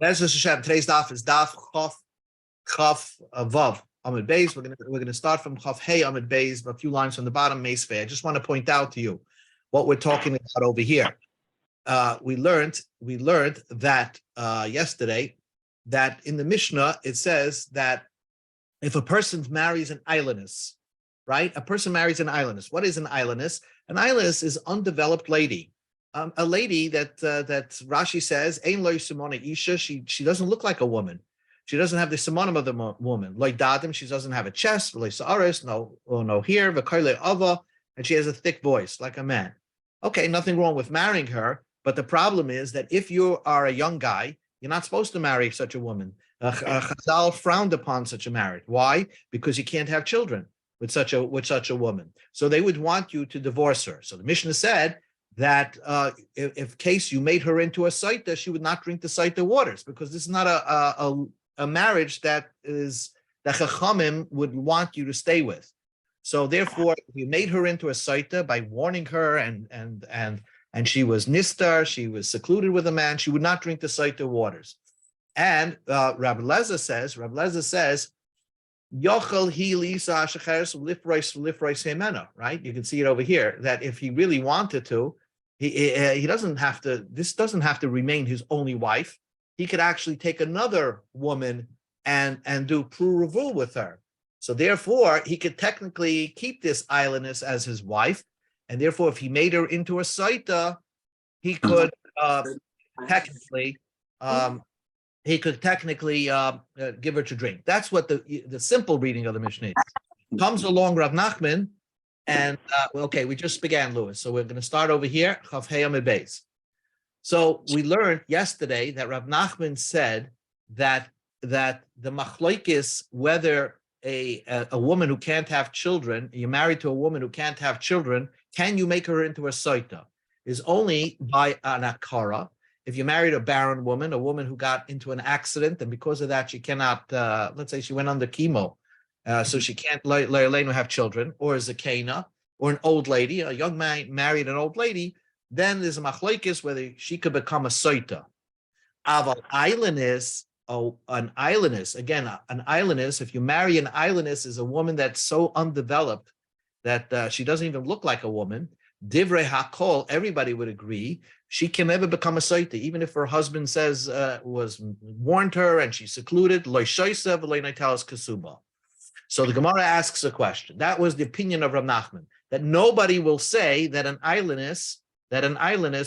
Today's daf is daf chaf vav amid beis. We're gonna start from chaf hey amid beis, a few lines from the bottom. Meisvei. I just want to point out to you what we're talking about over here. We learned that yesterday that in the Mishnah it says that if a person marries an islandess, right? A person marries an islandess. What is an islandess? An islandess is undeveloped lady. A lady that Rashi says, "Ein lo simona isha." She doesn't look like a woman. She doesn't have the simonim of the woman. Lo dadim. She doesn't have a chest. Lo sa'aris. No hair. V'kayle ava. And she has a thick voice like a man. Okay, nothing wrong with marrying her. But the problem is that if you are a young guy, you're not supposed to marry such a woman. Chazal frowned upon such a marriage. Why? Because you can't have children with such a woman. So they would want you to divorce her. So the Mishnah said that if case you made her into a saita, she would not drink the saita waters, because this is not a marriage that Chachamim would want you to stay with. So therefore, if you made her into a saita by warning her and she was nistar, she was secluded with a man, she would not drink the saita waters. And Rabbi Lezer says, Yochel he lisa shecheres lifreis hemena, right? You can see it over here, that if he really wanted to, he doesn't have to, this doesn't have to remain his only wife. He could actually take another woman and do pru-revu with her. So therefore, he could technically keep this islandess as his wife. And therefore, if he made her into a saita, he could technically give her to drink. That's what the simple reading of the Mishnah is. Comes along Rav Nachman, and okay, we just began, Louis, so we're going to start over here. Chaf Hey Amid Beis. So we learned yesterday that Rav Nachman said that the machlokes, whether a woman who can't have children, you're married to a woman who can't have children, can you make her into a saita? Is only by an akara. If you married a barren woman, a woman who got into an accident, and because of that she cannot, let's say she went under chemo, so she can't have children, or a zakena, or an old lady, a young man married an old lady, then there's a machlokes whether she could become a saita. Aval islandess, an islandess, if you marry an islandess, is a woman that's so undeveloped that she doesn't even look like a woman. Divrei hakol, everybody would agree, she can never become a saita, even if her husband says warned her and she's secluded. Lo shoysa v'lo nitalas kasuba. So the Gemara asks a question. That was the opinion of Rav Nachman, that nobody will say that an islandess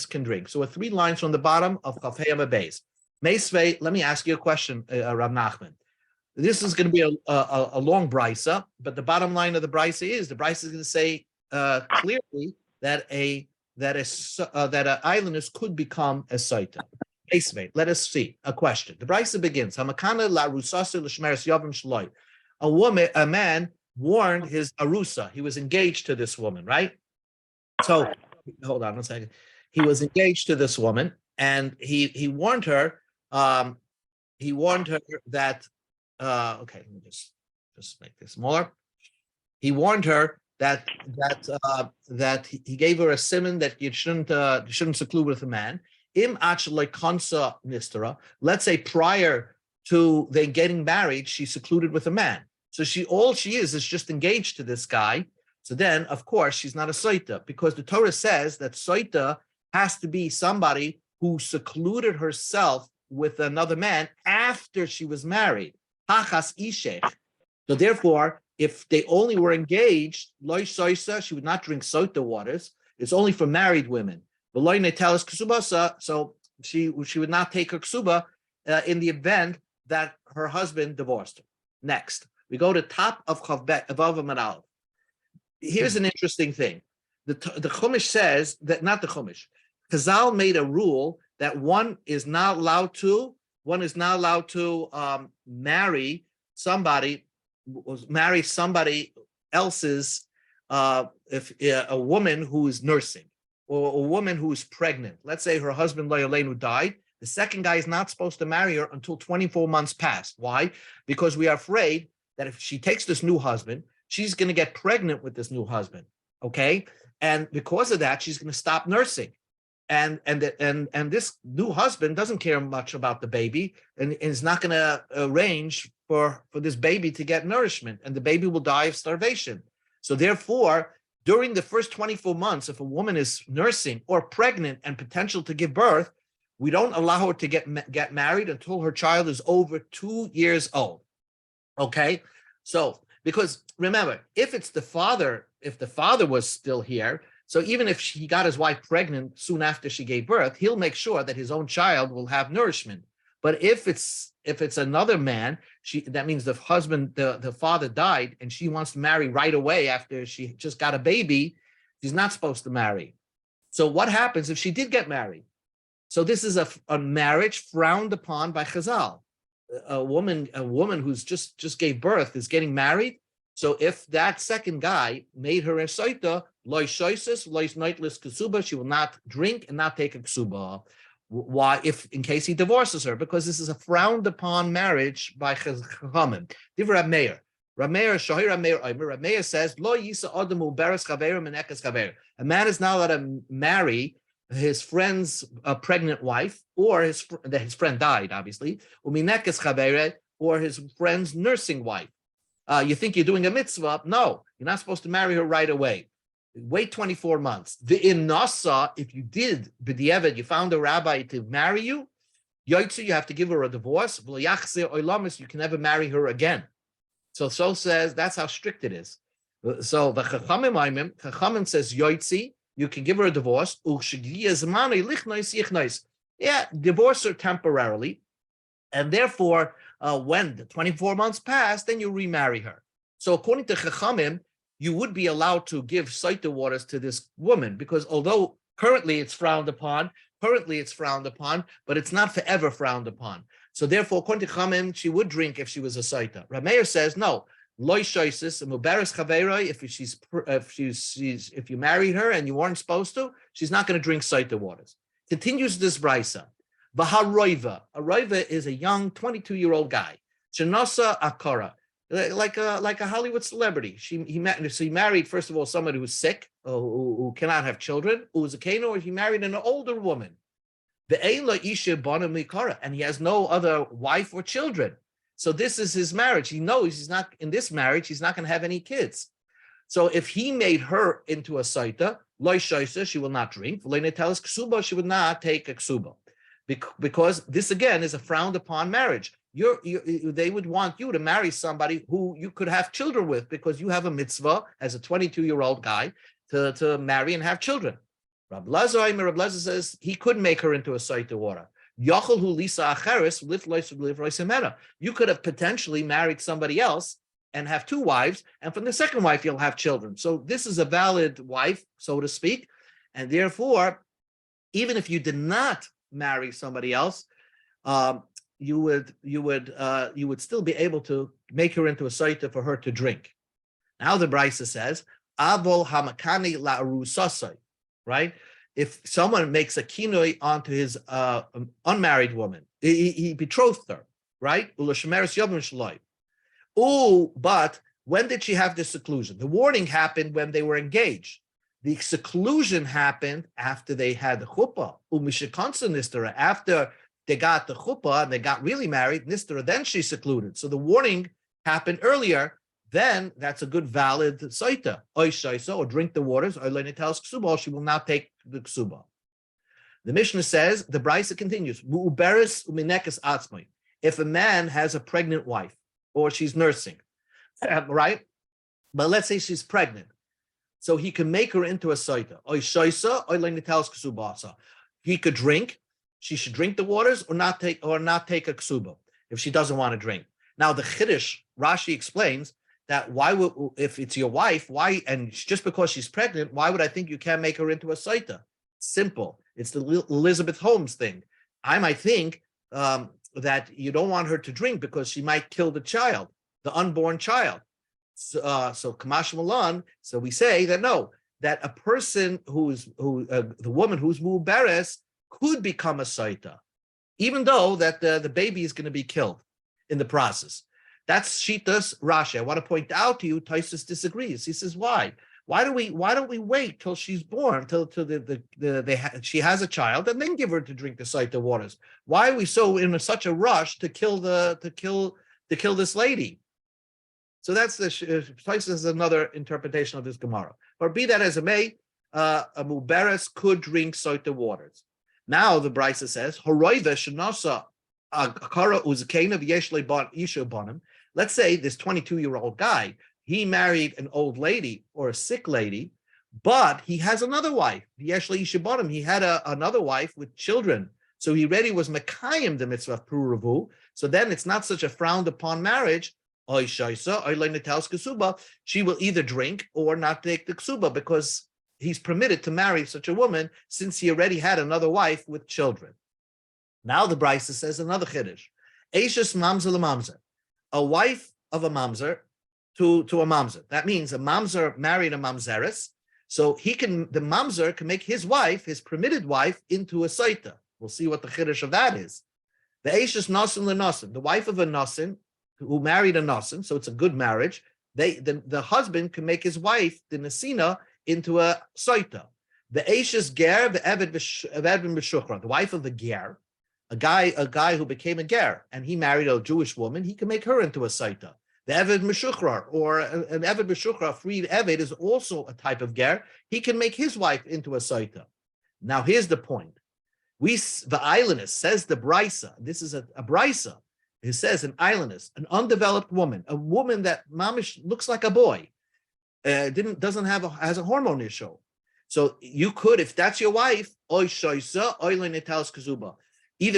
can drink. So with 3 lines from the bottom of Chaf Hey Amid Beis. Meisvei, let me ask you a question, Rav Nachman. This is going to be a long brisa, but the bottom line of the brisa is going to say clearly that an islandess could become a saita. Let us see a question. The brisa begins. A man warned his arusa. He was engaged to this woman, right? So hold on 1 second. He was engaged to this woman, and he warned her. He warned her that. Okay, let me just make this smaller. He warned her that he gave her a simon that you shouldn't seclude with a man. Im actually konsa nistara. Let's say prior to they getting married, she's secluded with a man. So all she is just engaged to this guy. So then, of course, she's not a saita, because the Torah says that saita has to be somebody who secluded herself with another man after she was married. Hachas ishech. So therefore, if they only were engaged, loy soisa, she would not drink sota waters. It's only for married women. But loy netelas ksubasa, so she would not take her ksuba in the event that her husband divorced her. Next, we go to top of Chavbet above Amal. Here's an interesting thing. The Chumash says that, not the Chumash, Chazal made a rule that one is not allowed to marry somebody else's, if a woman who is nursing, or a woman who is pregnant. Let's say her husband Lo Yaleinu died. The second guy is not supposed to marry her until 24 months passed. Why? Because we are afraid that if she takes this new husband, she's going to get pregnant with this new husband. Okay, and because of that, she's going to stop nursing. and this new husband doesn't care much about the baby and is not going to arrange for this baby to get nourishment, and the baby will die of starvation. So therefore, during the first 24 months, if a woman is nursing or pregnant and potential to give birth, we don't allow her to get married until her child is over 2 years old. Okay, so because remember, if the father was still here, so even if he got his wife pregnant soon after she gave birth, he'll make sure that his own child will have nourishment. But if it's another man, that means the husband, the father died, and she wants to marry right away after she just got a baby, she's not supposed to marry. So what happens if she did get married? So this is a marriage frowned upon by Chazal. A woman who's just gave birth is getting married. So if that second guy made her a soita, loy shoisis, loy noitlis ksuba, she will not drink and not take a ksuba. Why? If in case he divorces her, because this is a frowned upon marriage by Chachamim. Divrei Rab Meir. Rab Meir says, Lo yisa adamu beres chaver menekas chaver. A man is not allowed to marry his friend's pregnant wife, or his friend died, obviously, uminekas chaver, or his friend's nursing wife. You think you're doing a mitzvah? No, you're not supposed to marry her right away. Wait 24 months. The nasa, if you did b'diavad, you found a rabbi to marry you, yoitzu, you have to give her a divorce. You can never marry her again. So says that's how strict it is. So the Chachamim says yoitzi, you can give her a divorce. Yeah, divorce her temporarily, and therefore, when the 24 months pass, then you remarry her. So according to Chachamim, you would be allowed to give saita waters to this woman, because although currently it's frowned upon, but it's not forever frowned upon. So therefore, according to Chachamim, she would drink if she was a saita. Rab Meir says no. Loy shoisis muberes chaveroi. If you married her and you weren't supposed to, she's not going to drink saita waters. Continues this brisa. V'haroiva. A roiva is a young 22-year-old guy. Shenasa akara, like a Hollywood celebrity. He married, first of all, somebody who's sick, who cannot have children, who is a kano, or he married an older woman. And he has no other wife or children. So this is his marriage. He knows he's not in this marriage, he's not going to have any kids. So if he made her into a saita, loy shoisa, she will not drink. Ksuba, she would not take a ksuba. Because this again is a frowned upon marriage. They would want you to marry somebody who you could have children with, because you have a mitzvah as a 22-year-old guy to marry and have children. Rab Lezer says he could make her into a saita water. You could have potentially married somebody else and have two wives, and from the second wife you'll have children. So this is a valid wife, so to speak, and therefore, even if you did not marry somebody else, you would still be able to make her into a saita for her to drink. Now the brisa says, "Avol hamakani la arusasai," right? If someone makes a kinoi onto his unmarried woman, he betrothed her, right? But when did she have this seclusion? The warning happened when they were engaged. The seclusion happened after they had the chuppah. After they got the chuppah and they got really married, nistera, then she's secluded. So the warning happened earlier. Then that's a good valid saita. Or drink the waters. She will not take the ksuba. The Mishnah says, the brisa continues, if a man has a pregnant wife or she's nursing, right? But let's say she's pregnant. So he can make her into a saita. He could drink. She should drink the waters or not take a ksuba if she doesn't want to drink. Now the Chiddush, Rashi explains that if it's your wife, why, and just because she's pregnant, why would I think you can't make her into a saita? Simple. It's the Elizabeth Holmes thing. I might think that you don't want her to drink because she might kill the child, the unborn child. So Kamash Malan, so we say that no, that a person the woman who's muberes could become a saita, even though that the baby is going to be killed in the process. That's Shitas Rashi. I want to point out to you, Taisus disagrees. He says, why? Why don't we wait till she's born, till she has a child, and then give her to drink the Saita waters? Why are we so in such a rush to kill this lady? So that's is another interpretation of this Gemara. But be that as it may, a muberes could drink Saita waters. Now the Brisa says, Horoiva shenasa akara uzkenav yeshle isha bonim. Let's say this 22-year-old guy, he married an old lady or a sick lady, but he has another wife. Yeshle isha bonim. He had another wife with children. So he already was mekayim the mitzvah of pruruvu. So then it's not such a frowned upon marriage. She will either drink or not take the ksuba because he's permitted to marry such a woman since he already had another wife with children. Now the Brisa says another chiddush. Eishes mamzer lemamzer. A wife of a mamzer to a mamzer. That means a mamzer married a mamzeres. So the mamzer can make his wife, his permitted wife, into a saita. We'll see what the chiddush of that is. The eishes nasin lenasin. The wife of a nasin who married a nasin, so it's a good marriage. The husband can make his wife, the nasina, into a saita. The eishes ger, the eved b'shuchra, the wife of the ger, a guy who became a ger, and he married a Jewish woman, he can make her into a saita. The eved b'shuchra, or an eved b'shuchra, freed eved, is also a type of ger. He can make his wife into a saita. Now here's the point. The islandist, says the Brisa, this is a Brisa. It says an islandist, an undeveloped woman, a woman that mamish looks like a boy, has a hormone issue. So you could, if that's your wife, either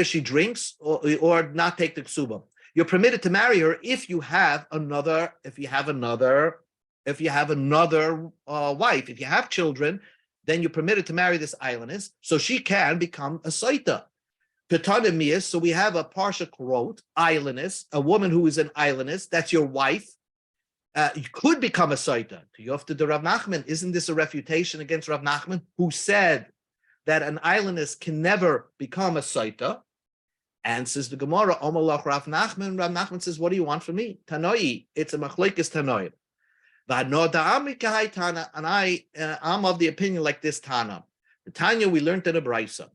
she drinks or not take the ksuba. You're permitted to marry her if you have another wife. If you have children, then you're permitted to marry this islandess, so she can become a saita. So we have a parsha quote, islandess, a woman who is an islandess, that's your wife. You could become a saita. To Yofta de Rav Nachman, isn't this a refutation against Rav Nachman, who said that an islandess can never become a saita? And says the Gemara, Omalach Rav Nachman. Rav Nachman says, what do you want from me? Tanoi, it's a machlekes Tanoi. And I'm of the opinion like this Tana. The Tanya we learned in a Brisa.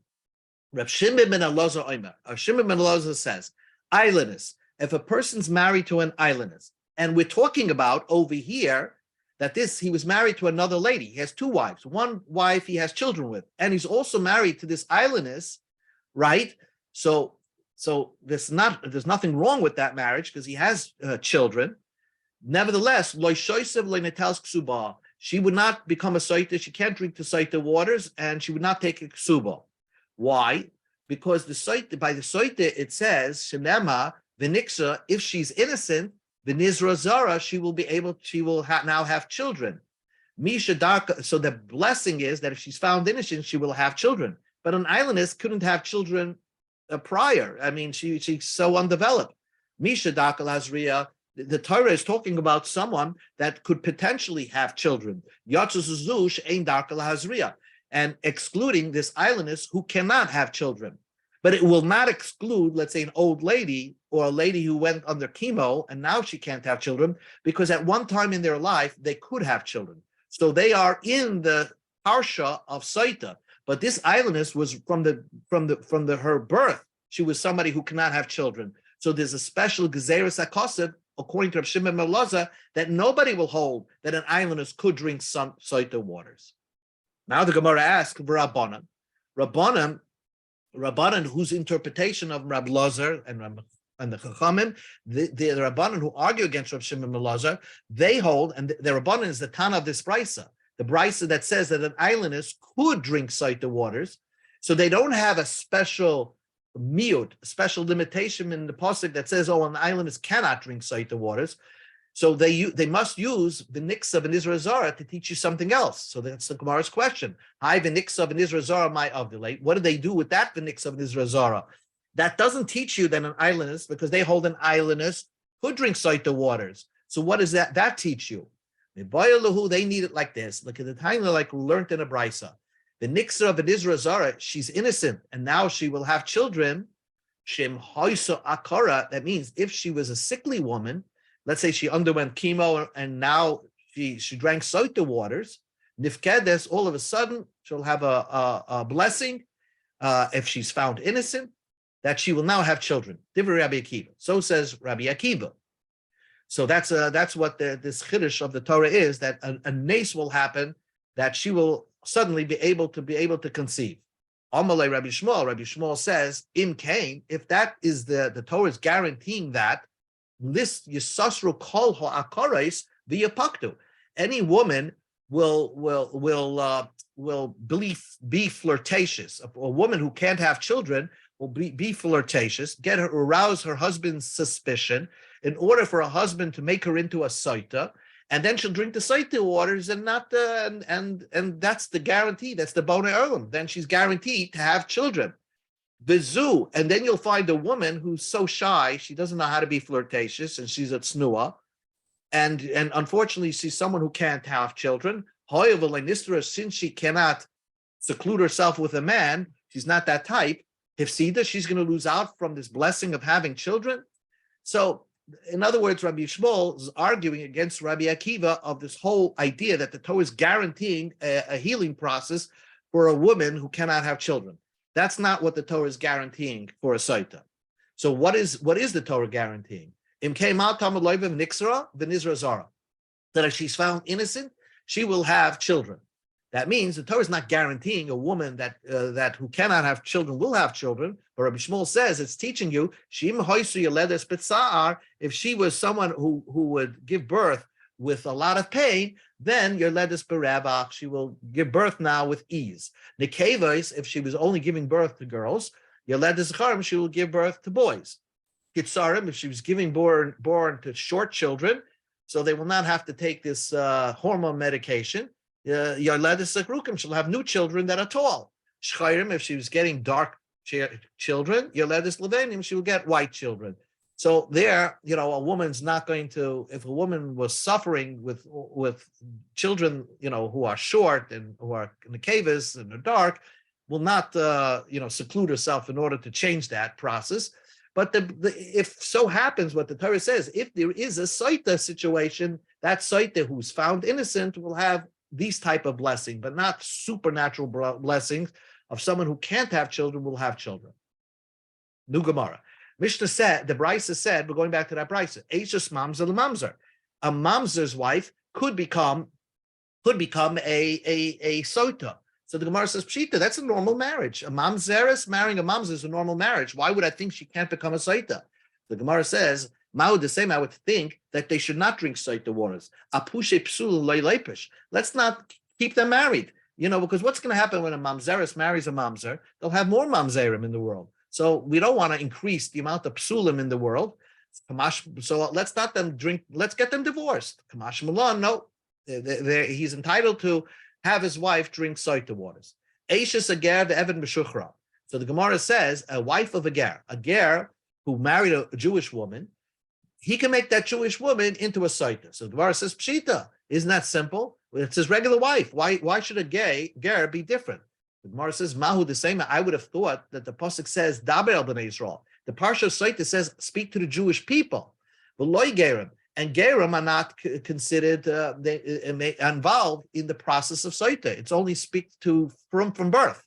Rav Shimon ben Elazar Omer. Shimon ben Elazar says, islandess. If a person's married to an islandess, and we're talking about over here that he was married to another lady. He has two wives. One wife he has children with, and he's also married to this islandess, right? So there's nothing wrong with that marriage because he has children. Nevertheless, she would not become a saita. She can't drink the saita waters, and she would not take a ksuba. Why? Because by the saita it says shenema v'niksa. If she's innocent, v'nizra zara, she will now have children. Misha darka. So the blessing is that if she's found innocent, she will have children. But an islandess couldn't have children prior. I mean, she's so undeveloped. Misha darka lazriya. The Torah is talking about someone that could potentially have children. Yatzuzush ein darka lazriya. And excluding this islandess who cannot have children. But it will not exclude, let's say, an old lady or a lady who went under chemo and now she can't have children because at one time in their life, they could have children. So they are in the parsha of Saita. But this islandess was from her birth. She was somebody who cannot have children. So there's a special gezeres hakosed, according to Rav Shimon ben Elazar, that nobody will hold that an islandess could drink some Saita waters. Now the Gemara asks Rabbanan, whose interpretation of Rab Lazar and the Chachamim, the Rabbanan who argue against Rav Shimon ben Elazar, they hold, and the Rabbanan is the Tana of this Brisa, the Brisa that says that an islandess could drink Saita waters, so they don't have a special a special limitation in the pasuk that says, an islandess cannot drink Saita waters. So they must use the Niksa and Israel Zara to teach you something else. So that's the Gemara's question. Hi, the Niksa and Israel Zara, my ovulate. What do they do with that Niksa and Israel Zara? That doesn't teach you that an islandess, because they hold an islandess could drink Saita waters. So what does that teach you? They need it like this. Look at the time, like we learned in a Brisa. The Niksa of an Israel Zara, she's innocent, and now she will have children. Shem Hoyso Akara. That means if she was a sickly woman, let's say she underwent chemo and now she drank Saita waters, Nifkedes, all of a sudden, she'll have a blessing if she's found innocent, that she will now have children. Divrei Rabbi Akiva. So says Rabbi Akiva. So that's what this chiddush of the Torah is, that a nace will happen, that she will suddenly be able to conceive. Amalei Rabbi Shmuel says, Im Kain, if that is the Torah is guaranteeing that, list Yisasru Kol Ha'akares v'Yapaktu. Any woman will be flirtatious. A woman who can't have children will be flirtatious, arouse her husband's suspicion in order for a husband to make her into a saita, and then she'll drink the saita waters and not and that's the guarantee. That's the bona olam. Then she's guaranteed to have children. Vizu, and then you'll find a woman who's so shy, she doesn't know how to be flirtatious, and she's a tsnua, and unfortunately she's someone who can't have children. However, since she cannot seclude herself with a man, she's not that type. Hifsida, she's going to lose out from this blessing of having children. So, in other words, Rabbi Shmuel is arguing against Rabbi Akiva of this whole idea that the Torah is guaranteeing a healing process for a woman who cannot have children. That's not what the Torah is guaranteeing for a saita. So what is the Torah guaranteeing? That if she's found innocent, she will have children. That means the Torah is not guaranteeing a woman that who cannot have children will have children. But Rabbi Shmuel says it's teaching you, if she was someone who would give birth with a lot of pain, then your ledes berabach, she will give birth now with ease. Nekevos, if she was only giving birth to girls, your ledes charim, she will give birth to boys. Kitsarim, if she was giving born to short children, so they will not have to take this hormone medication. Your ledes zakrukim, she'll have new children that are tall. Shchayrim, if she was getting dark children, your ledes levenim, she will get white children. So there, a woman's not going to, if a woman was suffering with children, who are short and who are in the caves and are dark, will not, seclude herself in order to change that process. But if so happens what the Torah says, if there is a saita situation, that saita who's found innocent will have these type of blessing, but not supernatural blessings of someone who can't have children will have children. New Gemara. Mishnah said, the Brisa said, we're going back to that Brisa, Eishes mamzer l'mamzer. A mamzer's wife could become a sota. So the Gemara says, Pshita, that's a normal marriage. A mamzeres marrying a mamzer is a normal marriage. Why would I think she can't become a sota? The Gemara says, Mao the same, I would think that they should not drink sota waters. Apushe psul leilepish. Let's not keep them married. Because what's going to happen when a mamzeres marries a mamzer? They'll have more mamzerim in the world. So we don't want to increase the amount of psulim in the world. So let's not them drink. Let's get them divorced. Kamash Milan, no, he's entitled to have his wife drink sota waters. Eishes a ger ve'evan b'shuchra. So the Gemara says a wife of a ger who married a Jewish woman, he can make that Jewish woman into a sota. So the Gemara says pshita. Isn't that simple? It's his regular wife. Why should a ger be different? The Gemara says, Mahu the same. I would have thought that the pasuk says, Daber el bnei Yisrael. The parsha of Sotah says, speak to the Jewish people. But loy gerim, and gerim are not considered involved in the process of Sotah. It's only speak to from birth.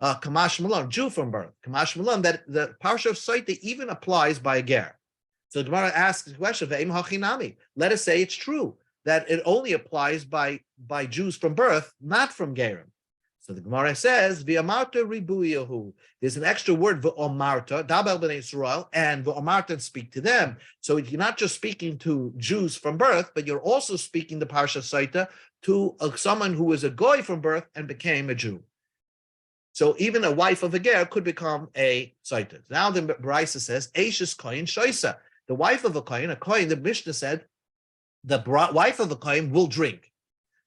Kamash Malon, Jew from birth. Kamash Malon, that the parsha of Sotah even applies by a ger. So the Gemara asks the question, Ve'im hachinami. Let us say it's true that it only applies by Jews from birth, not from gerim. So the Gemara says, "V'amarta ribuyahu." There's an extra word v'omarta, dabel b'nei Yisrael, and v'omarta, and speak to them. So you're not just speaking to Jews from birth, but you're also speaking the parsha Sotah to someone who was a goy from birth and became a Jew. So even a wife of a ger could become a Sotah. Now the Brisa says, "Eishes kohen shoisa." The wife of a kohen, the Mishnah said, the wife of a kohen will drink,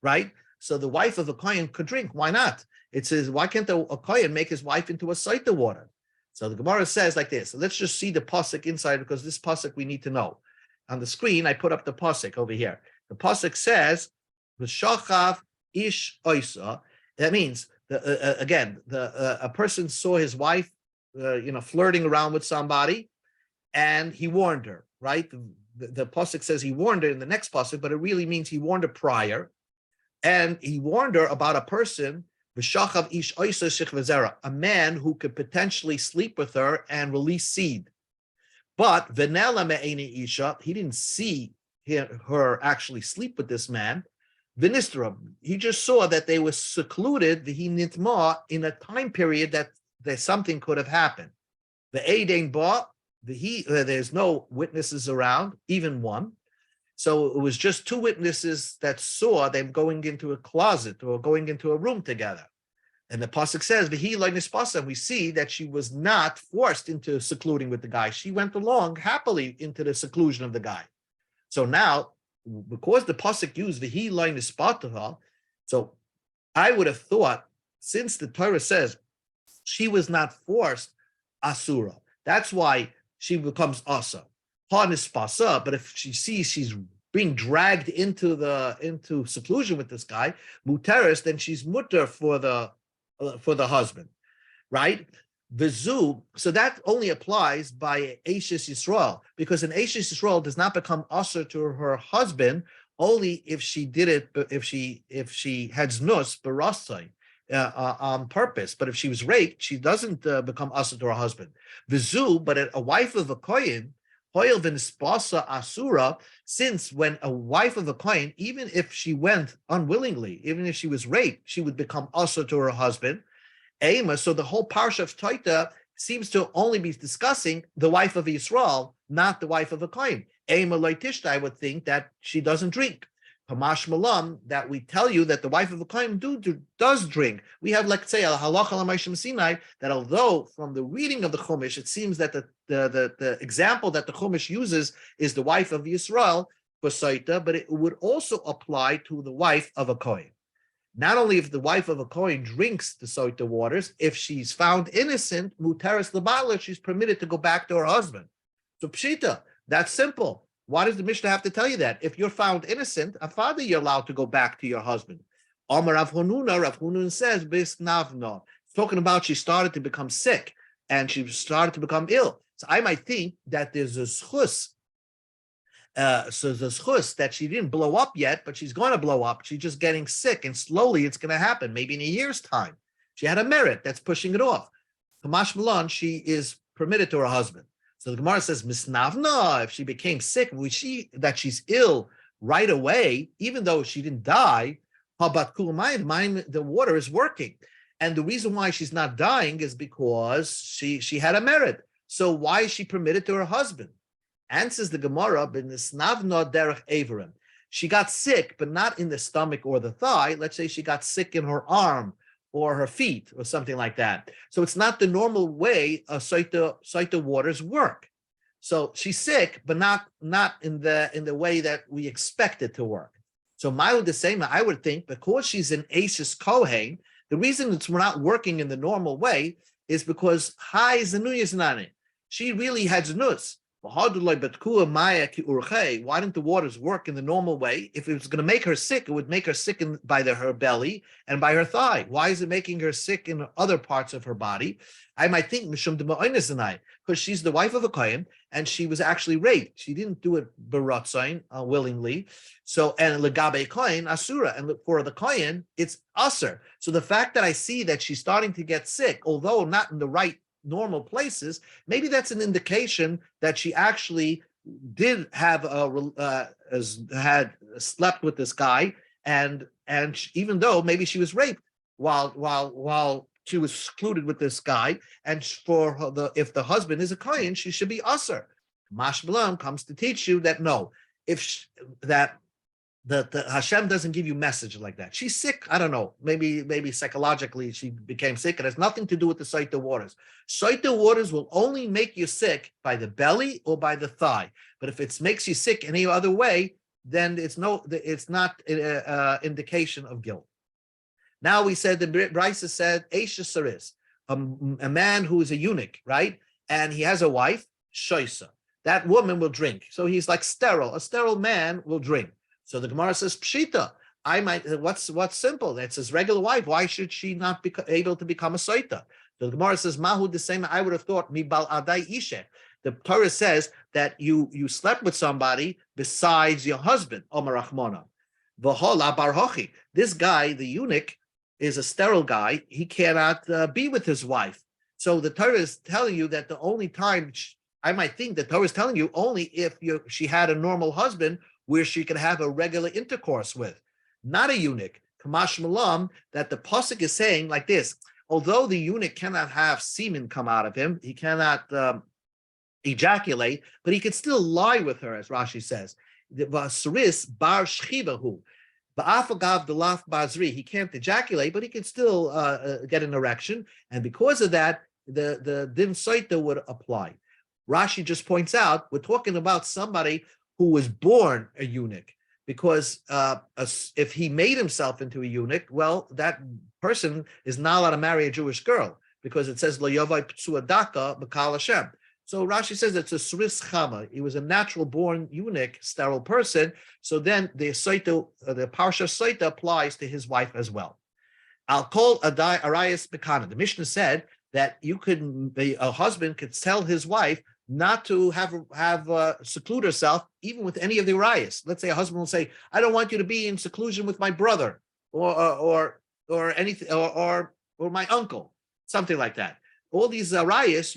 right? So the wife of a kohen could drink. Why not? It says, why can't a kohen make his wife into a sota water? So the Gemara says like this. So let's just see the pasuk inside, because this pasuk we need to know. On the screen, I put up the pasuk over here. The pasuk says, "V'shachav ish oisa." That means, a person saw his wife, flirting around with somebody, and he warned her. Right? The pasuk says he warned her in the next pasuk, but it really means he warned her prior. And he warned her about a person, a man who could potentially sleep with her and release seed. But he didn't see her actually sleep with this man. He just saw that they were secluded in a time period that something could have happened. There's no witnesses around, even one. So it was just two witnesses that saw them going into a closet or going into a room together. And the pasuk says, we see that she was not forced into secluding with the guy. She went along happily into the seclusion of the guy. So now, because the pasuk used V'hi lo nispataha, so I would have thought, since the Torah says she was not forced, asura, that's why she becomes asa. Ha nispasa, but if she sees she's being dragged into seclusion with this guy, muteris, then she's mutter for the husband, right? Vizu, so that only applies by Eishes Yisrael, because an Eishes Yisrael does not become usher to her husband only if she did it, if she had znus berasai on purpose. But if she was raped, she doesn't become usher to her husband. Vizu, but a wife of a kohen, hoil v'nispasa asura, since when a wife of a kohen, even if she went unwillingly, even if she was raped, she would become usher to her husband. So the whole parsha of Taita seems to only be discussing the wife of Yisrael, not the wife of a kohen. I would think that she doesn't drink. Hamash malam, that we tell you that the wife of a kohen does drink. We have, like, say, a halacha l'mayshim Sinai, that although from the reading of the Chumash, it seems that the example that the Chumash uses is the wife of Yisrael for Saita, but it would also apply to the wife of a kohen. Not only if the wife of a kohen drinks the Saita waters, if she's found innocent, muteris l'bala, she's permitted to go back to her husband. So pshita, that's simple. Why does the Mishnah have to tell you that? If you're found innocent, a father, you're allowed to go back to your husband. Amar Rav Hanun says, Bisnavno. Talking about she started to become sick and she started to become ill. So I might think that there's a schus. So the schus that she didn't blow up yet, but she's going to blow up. She's just getting sick, and slowly it's going to happen, maybe in a year's time. She had a merit that's pushing it off. Kamash Milan, she is permitted to her husband. So the Gemara says, Misnavna, if she became sick, we see that she's ill right away, even though she didn't die, the water is working. And the reason why she's not dying is because she had a merit. So why is she permitted to her husband? Answers the Gemara, Misnavna derech Averim. She got sick, but not in the stomach or the thigh. Let's say she got sick in her arm or her feet or something like that. So it's not the normal way Saita waters work. So she's sick, but not in the way that we expect it to work. So Mayu the same, I would think, because she's an Ashes Kohen, the reason it's not working in the normal way is because she really had znus. Why didn't the waters work in the normal way? If it was going to make her sick, it would make her sick by her belly and by her thigh. Why is it making her sick in other parts of her body? I might think because she's the wife of a kohen and she was actually raped. She didn't do it beratzain, willingly. So, and legabe kohen asura, and for the kohen it's aser. So the fact that I see that she's starting to get sick, although not in the right normal places, maybe that's an indication that she actually did have had slept with this guy, and even though maybe she was raped while she was secluded with this guy, and if the husband is a kohen, she should be usher. Mashmalam comes to teach you that no, the Hashem doesn't give you message like that. She's sick. I don't know. Maybe psychologically she became sick. It has nothing to do with the Saita waters. Saita waters will only make you sick by the belly or by the thigh. But if it makes you sick any other way, then it's not indication of guilt. Now we said the Brisa said Eisha Saris, a man who is a eunuch, right? And he has a wife, Shoisa. That woman will drink. So he's like sterile. A sterile man will drink. So the Gemara says, Pshita, what's simple? That's his regular wife. Why should she not be able to become a Saita? The Gemara says, Mahu the same, I would have thought, Mibal Adai Ishe. The Torah says that you slept with somebody besides your husband, Omar Rachmona. V'hola bar hochi. This guy, the eunuch, is a sterile guy. He cannot be with his wife. So the Torah is telling you that the only time, I might think the Torah is telling you only if she had a normal husband where she could have a regular intercourse with, not a eunuch. Kamash Malam, that the pasuk is saying like this: although the eunuch cannot have semen come out of him, he cannot ejaculate, but he could still lie with her, as Rashi says. V'asuris bar shchivahu. Ba'afagav delaf bazri. He can't ejaculate, but he can still get an erection, and because of that, the din soita would apply. Rashi just points out we're talking about somebody who was born a eunuch, because if he made himself into a eunuch, well, that person is not allowed to marry a Jewish girl, because it says lo yavai ptsua daka b'kal Hashem. So Rashi says it's a sris chama. He was a natural born eunuch, sterile person. So then the parsha soita applies to his wife as well. I'll call adai arayas bekana. The Mishnah said that a husband could tell his wife not to have seclude herself even with any of the arayas. Let's say a husband will say, "I don't want you to be in seclusion with my brother or anything or my uncle," something like that. All these arayas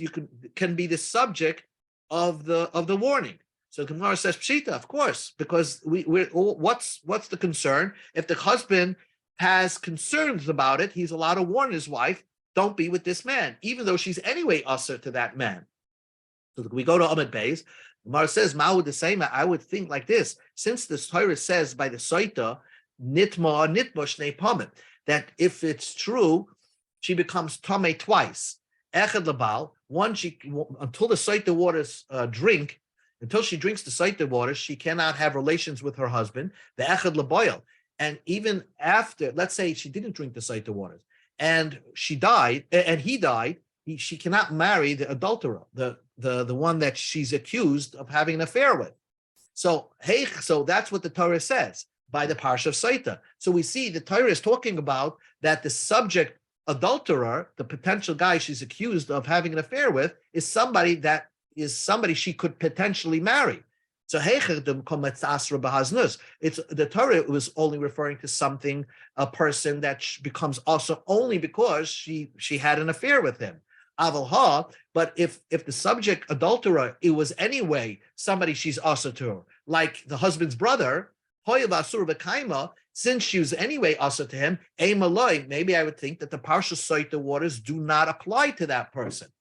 can be the subject of the warning. So Gemara says pshita, of course, because what's the concern? If the husband has concerns about it, he's allowed to warn his wife, don't be with this man, even though she's anyway usher to that man. So we go to Amud Beis. Gemara says, Ma'u the same. I would think like this: since the Torah says by the soita nitma shnei pamim, that if it's true, she becomes tamei twice. Echad labal, until the soita waters until she drinks the soita waters, she cannot have relations with her husband. The echad laboil, and even after, let's say she didn't drink the soita waters, and she died, and he died, she cannot marry the adulterer, the one that she's accused of having an affair with. So that's what the Torah says by the parsha of soita. So we see the Torah is talking about that the subject adulterer, the potential guy she's accused of having an affair with, is somebody she could potentially marry. So the Torah was only referring to a person that becomes also only because she had an affair with him. But if the subject adulterer, it was anyway somebody she's also to, like the husband's brother, since she was anyway also to him, maybe I would think that the parsha soita waters do not apply to that person.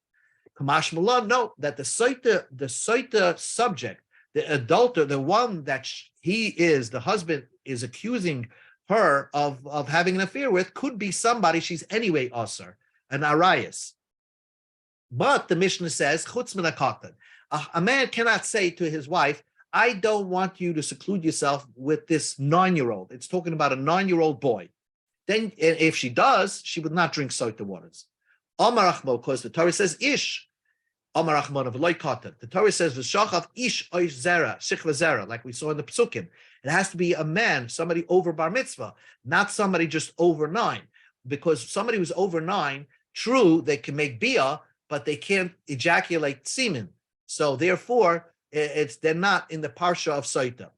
Kamash Malan, no, that the soita subject, the adulterer, the one that the husband is accusing her of having an affair with, could be somebody she's anyway also, an arayas. But the Mishnah says, chutz min hakatan, a man cannot say to his wife, I don't want you to seclude yourself with this 9-year-old. It's talking about a 9-year-old boy. Then, if she does, she would not drink soita waters. Amar Achmo, because the Torah says ish. Amar Achmo of loy katan. The Torah says v'shachav ish oish zera, shichva zera, like we saw in the Psukim. It has to be a man, somebody over bar mitzvah, not somebody just over 9. Because somebody who's over 9, true, they can make bia, but they can't ejaculate semen. So therefore, they're not in the parsha of soita.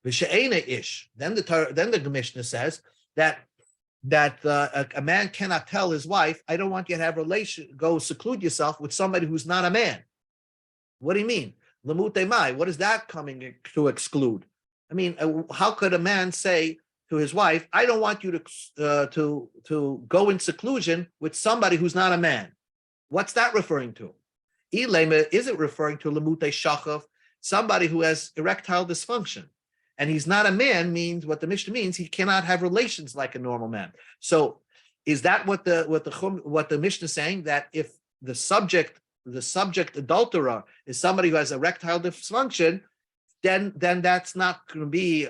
V'she'ena ish. Then the Mishnah says that a man cannot tell his wife, I don't want you to have go seclude yourself with somebody who's not a man. What do you mean? Lamute mai. What is that coming to exclude? I mean, how could a man say to his wife, I don't want you to go in seclusion with somebody who's not a man? What's that referring to? Is it referring to lamute shachav, somebody who has erectile dysfunction? And he's not a man means what the Mishnah means, he cannot have relations like a normal man. So is that what the Mishnah is saying, that if the subject adulterer is somebody who has erectile dysfunction, then that's not going to be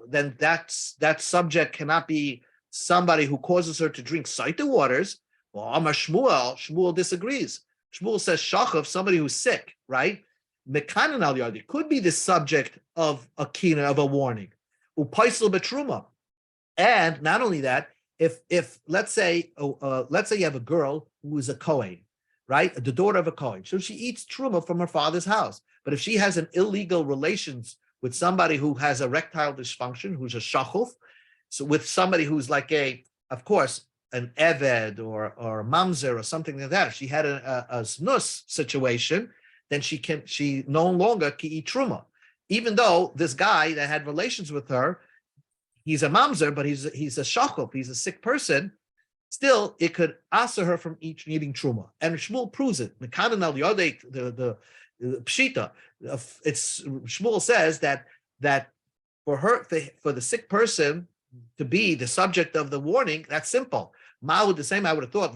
then that subject cannot be somebody who causes her to drink soita waters? Well, Amar Shmuel disagrees. Shmuel says shachav, somebody who's sick, right? Mekanan al yadi could be the subject of a kina, of a warning. Upaisel betruma, and not only that, if let's say you have a girl who is a kohen, right, the daughter of a kohen, so she eats truma from her father's house. But if she has an illegal relations with somebody who has erectile dysfunction, who's a shachuf, so with somebody who's like of course, an eved or a mamzer or something like that. If she had a snus situation, then she no longer can eat truma, even though this guy that had relations with her, he's a mamzer, but he's a shachuf, he's a sick person. Still, it could answer her from eating truma, and Shmuel proves it. The pshita, it's Shmuel says that for the sick person to be the subject of the warning, that's simple. Ma would the same, I would have thought,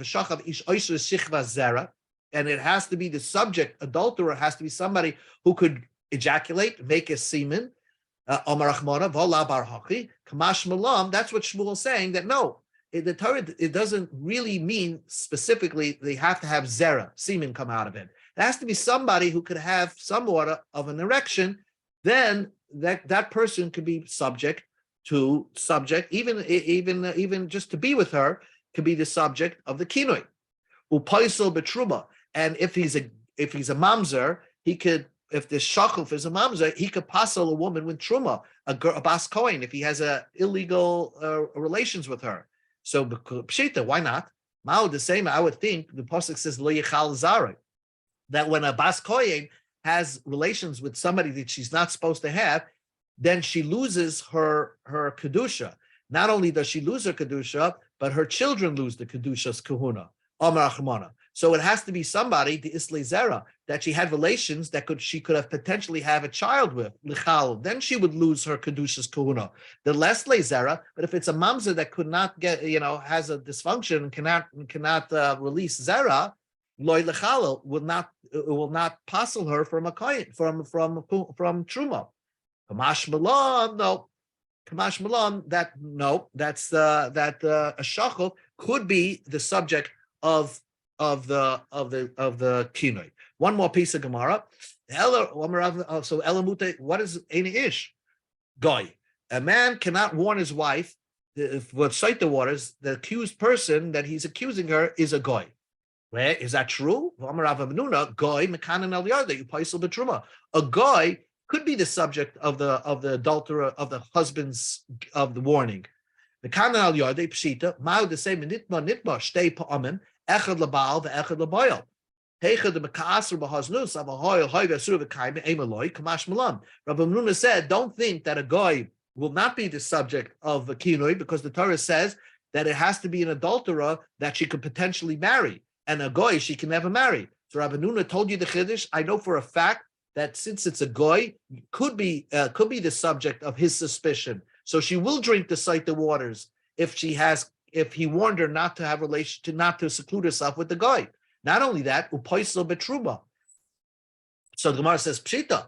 and it has to be the subject, adulterer has to be somebody who could ejaculate, make a semen. That's what Shmuel is saying, that no, the Torah, it doesn't really mean specifically they have to have zera, semen come out of it. It has to be somebody who could have some order of an erection, then that person could be subject, even just to be with her, could be the subject of the kinoi. Upaisel betruma. And if he's a mamzer, he could, if the shachuf is a mamzer, he could passel a woman with truma, a bas kohen, if he has a illegal relations with her. So pshita, why not? Mao the same. I would think the pasuk says lo yichal zara, that when a bas kohen has relations with somebody that she's not supposed to have, then she loses her kedusha. Not only does she lose her kedusha, but her children lose the kedusha's kahuna. Amar Achmana. So it has to be somebody, the Isle Zera, that she had relations that she could have potentially have a child with, Lichal. Then she would lose her Kedusha's Kahuna. The less Zera, but if it's a mamzer that could not get, has a dysfunction and cannot release Zera, Loy Lichal will not passel her from a kohen, from Truma. Kamash Malan, no. Kamash Malan, that's that a shachol could be the subject of the kinoi. One more piece of Gemara. So Elamute, what is Eini Ish? Goy. A man cannot warn his wife with cite the waters. The accused person that he's accusing her is a goy. Where is that true? Goy mekanan al yarda, you paisel betruma. A goy could be the subject of the adulterer, of the husband's, of the warning. The kanan al yarda pshita ma'u the same nitma shtei pa'amim. Echad labal ve'echad labayal. Heichad the mekaaser b'haznus avahoyel hoyga sur v'kaim emaloi kamash malam. Rabbi Menuna said, don't think that a goy will not be the subject of a kinoi, because the Torah says that it has to be an adulterer that she could potentially marry, and a goy she can never marry. So Rabbi Menuna told you the chiddush. I know for a fact that since it's a goy, could be the subject of his suspicion. So she will drink the Saita waters if he warned her not to have not to seclude herself with the guy. Not only that, upoisel betruma. So the Gemara says, pshita,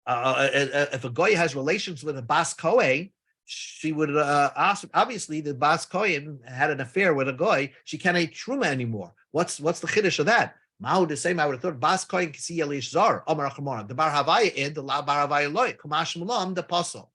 if a guy has relations with a bas kohen, she would ask. Obviously, the bas kohen had an affair with a guy. She can't eat truma anymore. What's the chiddush of that? Ma'u the same. I would have thought bas kohen kisi elish zar. Amar Achmar. The bar havaya in the la bar havaya loy. Kamash mulam the pasal.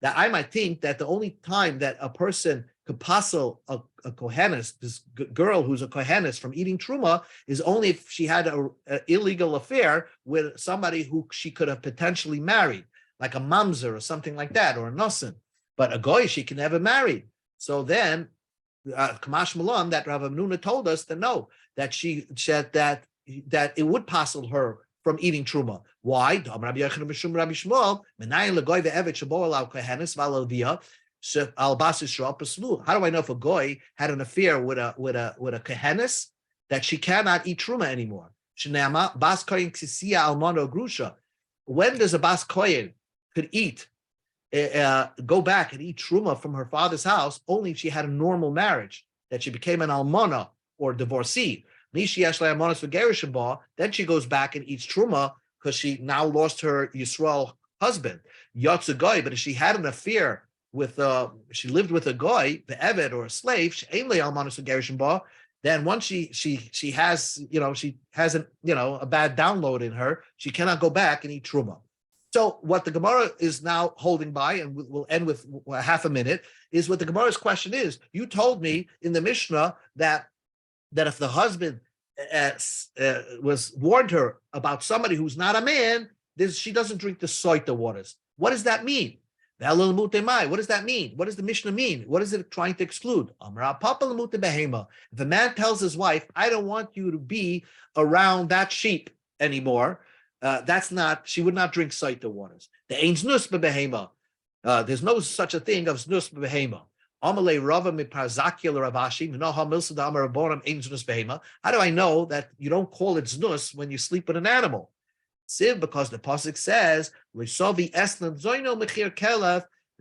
That I might think that the only time that a person could passel a kohenes, this girl who's a kohenes, from eating truma is only if she had an illegal affair with somebody who she could have potentially married, like a mamzer or something like that, or a nosen. But a goy she can never marry. So then, Kamash Malan, that Rav Menuna told us that no, that she said that it would passel her from eating truma. Why? How do I know if a goy had an affair with a kohenes that she cannot eat truma anymore? When does a bas kohen could eat, go back and eat truma from her father's house? Only if she had a normal marriage, that she became an almana or divorcee. Then she goes back and eats truma because she now lost her Yisrael husband, Yotze goy. But if she had an affair with she lived with a goy, the eved or a slave, then once she has she has a bad download in her, she cannot go back and eat truma. So what the Gemara is now holding by, and we'll end with half a minute, is what the Gemara's question is. You told me in the Mishnah that if the husband was warned her about somebody who's not a man, she doesn't drink the soita waters. What does that mean? What does that mean? What does the Mishnah mean? What is it trying to exclude? If a man tells his wife, I don't want you to be around that sheep anymore, she would not drink Sotah waters. There's no such a thing of znus behema. How do I know that you don't call it znus when you sleep with an animal? Because the pasuk says, the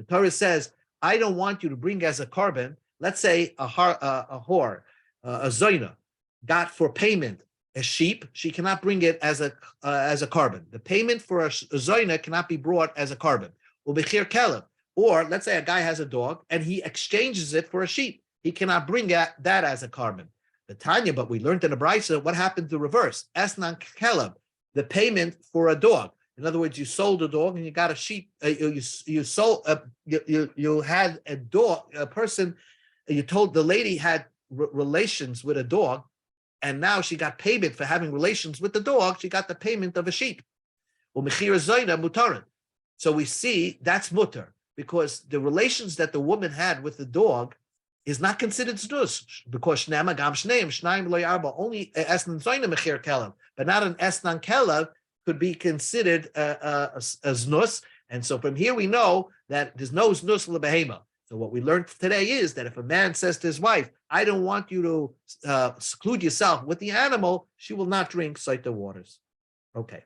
Torah says, I don't want you to bring as a carbon. Let's say a whore, a zoina, got for payment a sheep. She cannot bring it as a carbon. The payment for a zoina cannot be brought as a carbon. Or let's say a guy has a dog and he exchanges it for a sheep. He cannot bring that as a carbon. The Tanya, but we learned in the Brisa what happened to reverse. Esnan keleb, the payment for a dog. In other words, you sold a dog and you got a sheep. You had a dog, a person. You told the lady had relations with a dog, and now she got payment for having relations with the dog. She got the payment of a sheep. So we see that's mutter, because the relations that the woman had with the dog is not considered znus, because shnema gam shneim shnayim lo yarba, only esnan zoyna mechir kelev, but not an esnan kelev could be considered a znus. And so from here we know that there's no znus lebehema. So what we learned today is that if a man says to his wife, I don't want you to seclude yourself with the animal, she will not drink Sotah waters. Okay.